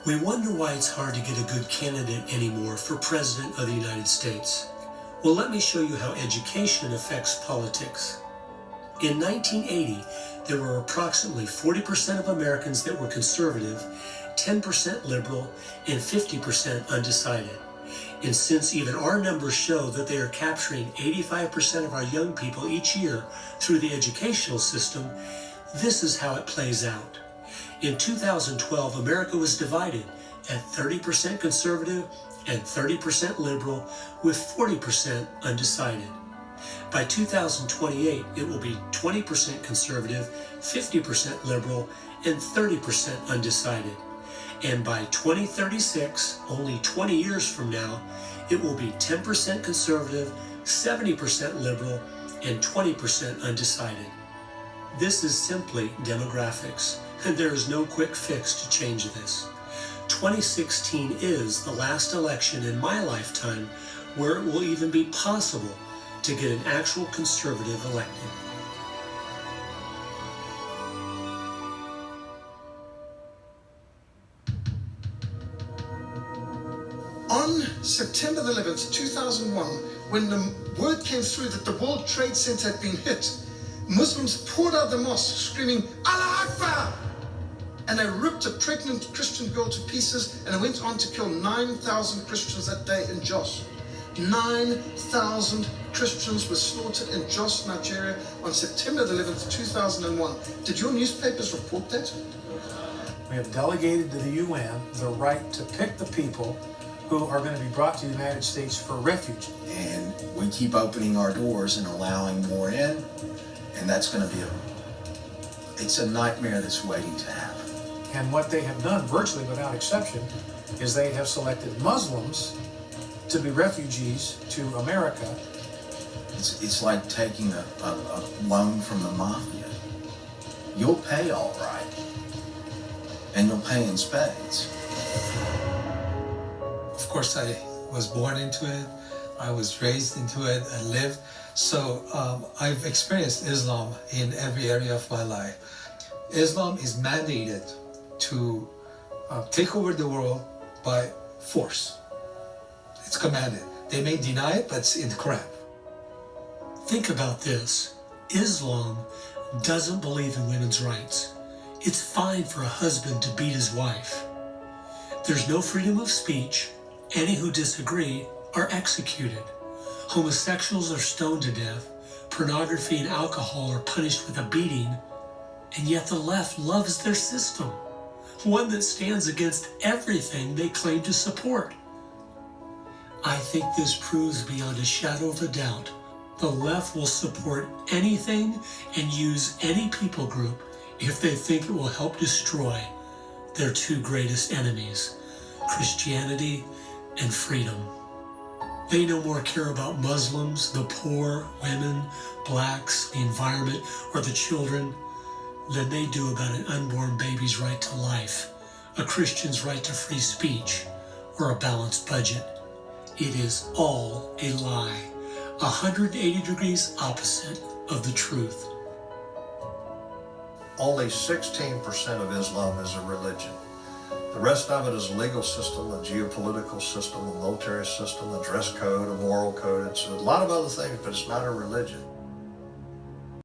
We wonder why it's hard to get a good candidate anymore for President of the United States. Well, let me show you how education affects politics. In 1980, there were approximately 40% of Americans that were conservative, 10% liberal, and 50% undecided. And since even our numbers show that they are capturing 85% of our young people each year through the educational system, this is how it plays out. In 2012, America was divided at 30% conservative and 30% liberal, with 40% undecided. By 2028, it will be 20% conservative, 50% liberal, and 30% undecided. And by 2036, only 20 years from now, it will be 10% conservative, 70% liberal, and 20% undecided. This is simply demographics, and there is no quick fix to change this. 2016 is the last election in my lifetime where it will even be possible to get an actual conservative elected. On September the 11th, 2001, when the word came through that the World Trade Center had been hit, Muslims poured out the mosque screaming, Allah Akbar! And they ripped a pregnant Christian girl to pieces, and it went on to kill 9,000 Christians that day in Jos. 9,000 Christians were slaughtered in Jos, Nigeria on September the 11th, 2001. Did your newspapers report that? We have delegated to the UN the right to pick the people who are going to be brought to the United States for refuge. And we keep opening our doors and allowing more in, and that's going to be it's a nightmare that's waiting to happen. And what they have done, virtually without exception, is they have selected Muslims to be refugees to America. It's like taking a loan from the mafia. You'll pay all right, and you'll pay in spades. Of course, I was born into it. I was raised into it and lived. So I've experienced Islam in every area of my life. Islam is mandated to take over the world by force. It's commanded. They may deny it, but it's in the Quran. Think about this. Islam doesn't believe in women's rights. It's fine for a husband to beat his wife. There's no freedom of speech. Any who disagree are executed. Homosexuals are stoned to death. Pornography and alcohol are punished with a beating. And yet the left loves their system, one that stands against everything they claim to support. I think this proves beyond a shadow of a doubt the left will support anything and use any people group if they think it will help destroy their two greatest enemies, Christianity and freedom. They no more care about Muslims, the poor, women, blacks, the environment, or the children than they do about an unborn baby's right to life, a Christian's right to free speech, or a balanced budget. It is all a lie, 180 degrees opposite of the truth. Only 16% of Islam is a religion. The rest of it is a legal system, a geopolitical system, a military system, a dress code, a moral code. It's a lot of other things, but it's not a religion.